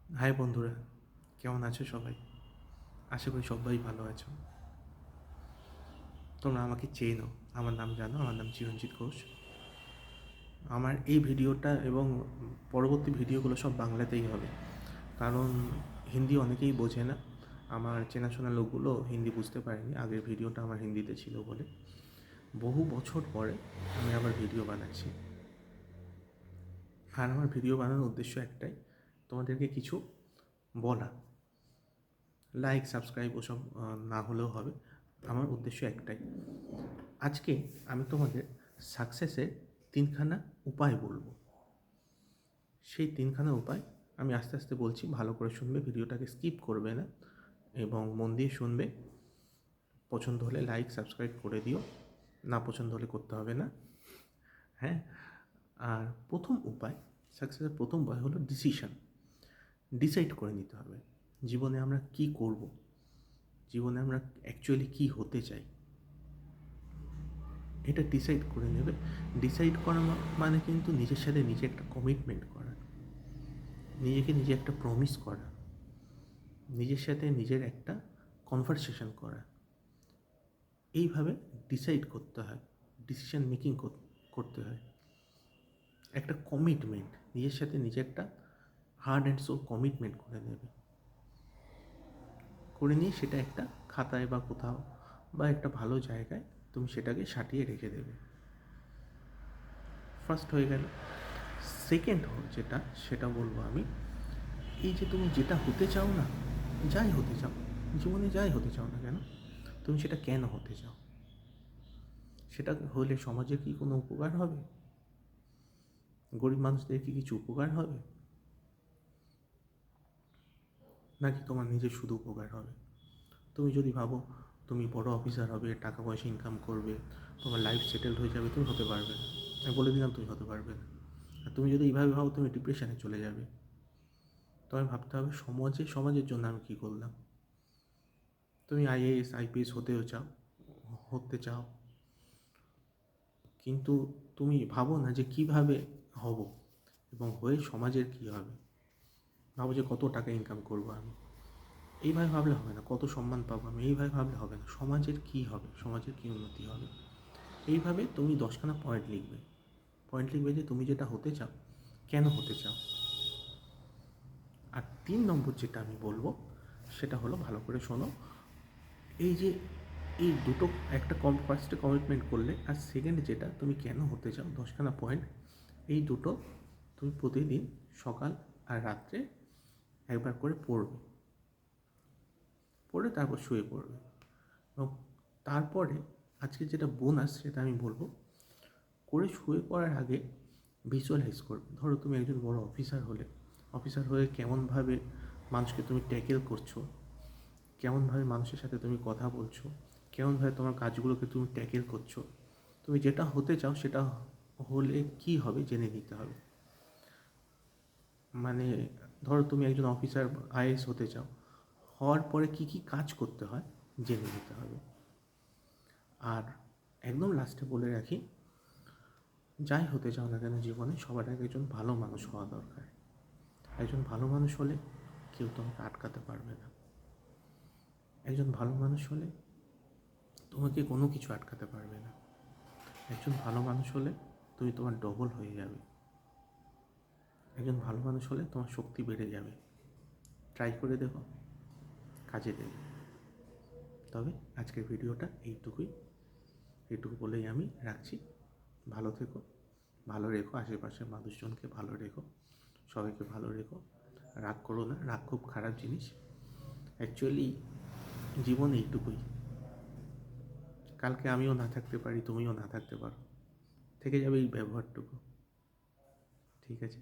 High বন্ধুরা, কেমন আছো সবাই? আশা করি সবাই ভালো আছো। তোমরা আমাকে চেনো, আমার নাম জানো, আমার নাম চিরঞ্জিত ঘোষ। আমার এই ভিডিওটা এবং পরবর্তী ভিডিওগুলো সব বাংলাতেই হবে, কারণ হিন্দি অনেকেই বোঝে না। আমার চেনাশোনা লোকগুলো হিন্দি বুঝতে পারেনি, আগের ভিডিওটা আমার হিন্দিতে ছিল বলে। বহু বছর পরে আমি আবার ভিডিও বানাচ্ছি, আর আমার ভিডিও বানানোর উদ্দেশ্য একটাই, তোমাদেরকে কিছু বলা। লাইক সাবস্ক্রাইব ওসব না হলেও হবে, আমার উদ্দেশ্য একটাই। আজকে আমি তোমাদের সাকসেসের তিনখানা উপায় বলবো। সেই তিনখানা উপায় আমি আস্তে আস্তে বলছি, ভালো করে শুনবে, ভিডিওটাকে স্কিপ করবে না এবং মন দিয়ে শুনবে। পছন্দ হলে লাইক সাবস্ক্রাইব করে দিও, না পছন্দ হলে করতে হবে না। হ্যাঁ, আর প্রথম উপায়, সাকসেসের প্রথম উপায় হলো ডিসিশন। ডিসাইড করে নিতে হবে জীবনে আমরা কি করব, জীবনে আমরা অ্যাকচুয়ালি কি হতে চাই, এটা ডিসাইড করে নেবে। ডিসাইড করা মানে কিন্তু নিজের সাথে নিজে একটা কমিটমেন্ট করা, নিজেকে নিজে একটা প্রমিস করা, নিজের সাথে নিজের একটা কনভারসেশন করা। এইভাবে ডিসাইড করতে হয়, ডিসিশন মেকিং করতে হয়। একটা কমিটমেন্ট, নিজের সাথে নিজে একটা হার্ড অ্যান্ড সোল কমিটমেন্ট করে নেবে, করে নিয়ে সেটা একটা খাতায় বা কোথাও বা একটা ভালো জায়গায় তুমি সেটাকে সাটিয়ে রেখে দেবে। ফার্স্ট হয়ে গেল। সেকেন্ড যেটা, সেটা বলবো আমি, এই যে তুমি যেটা হতে চাও না, যাই হতে চাও, জীবনে যাই হতে চাও না কেন, তুমি সেটা কেন হতে চাও? সেটা হলে সমাজের কি কোনো উপকার হবে? গরিব মানুষদের কি কিছু উপকার হবে? নাকি তোমার নিজের শুধু উপকার হবে? তুমি যদি ভাবো তুমি বড় অফিসার হবে, টাকা পয়সা ইনকাম করবে, তোমার লাইফ সেটেলড হয়ে যাবে, তুমি হতে পারবে না। আমি বলে দিলাম তুমি হতে পারবে না। আর তুমি যদি এইভাবে ভাবো, তুমি ডিপ্রেশনে চলে যাবে। তোমায় ভাবতে হবে সমাজের জন্য আমি কী করলাম। তুমি আইএএস আইপিএস হতে চাও, কিন্তু তুমি ভাবো না যে কীভাবে হব এবং হয়ে সমাজের কী হবে। ভাবো যে কত টাকা ইনকাম করবো আমি, এইভাবে ভাবলে হবে না। কত সম্মান পাবো আমি, এইভাবে ভাবলে হবে না। সমাজের কী হবে, সমাজের কী উন্নতি হবে, এইভাবে তুমি 10খানা পয়েন্ট লিখবে। যে তুমি যেটা হতে চাও, কেন হতে চাও। আর 3 নম্বর যেটা আমি বলবো, সেটা হলো, ভালো করে শোনো, এই যে এই দুটো, একটা ফার্স্টে কমিটমেন্ট করলে, আর সেকেন্ড যেটা তুমি কেন হতে চাও, 10খানা পয়েন্ট, এই দুটো তুমি প্রতিদিন সকাল আর রাত্রে একবার করে পড়ে তারপর শুয়ে পড়বে। এবং তারপরে আজকে যেটা বোনাস, সেটা আমি বলবো, করে শুয়ে পড়ার আগে ভিজুয়ালাইজ করবে। ধরো তুমি একজন বড় অফিসার হয়ে কেমনভাবে মানুষকে তুমি ট্যাকেল করছো, কেমনভাবে মানুষের সাথে তুমি কথা বলছো, কেমনভাবে তোমার কাজগুলোকে তুমি ট্যাকেল করছো। তুমি যেটা হতে চাও সেটা হলে কি হবে জেনে নিতে হবে। মানে ধরো তুমি একজন অফিসার, আইএএস হতে চাও, হওয়ার পরে কি কি কাজ করতে হয় জেনে নিতে হবে। আর একদম লাস্টে বলে রাখি, যাই হতে চাও না কেন জীবনে, সবার আগে একজন ভালো মানুষ হওয়া দরকার। একজন ভালো মানুষ হলে কেউ তোমাকে আটকাতে পারবে না। একজন ভালো মানুষ হলে তোমাকে কোনো কিছু আটকাতে পারবে না। একজন ভালো মানুষ হলে তুমি তোমার ডবল হয়ে যাবে। একজন ভালো মানুষ হলে তোমার শক্তি বেড়ে যাবে। ট্রাই করে দেখো, কাজে দেবে। তবে আজকের ভিডিওটা এইটুকু বলেই আমি রাখছি। ভালো থেকো, ভালো রেখো, আশেপাশের মানুষজনকে ভালো রেখো, সবাইকে ভালো রেখো। রাগ করো না, রাগ খুব খারাপ জিনিস। অ্যাকচুয়ালি জীবন এইটুকুই। কালকে আমিও না থাকতে পারি, তুমিও না থাকতে পারো, থেকে যাবে এই ব্যবহারটুকু। ঠিক আছে?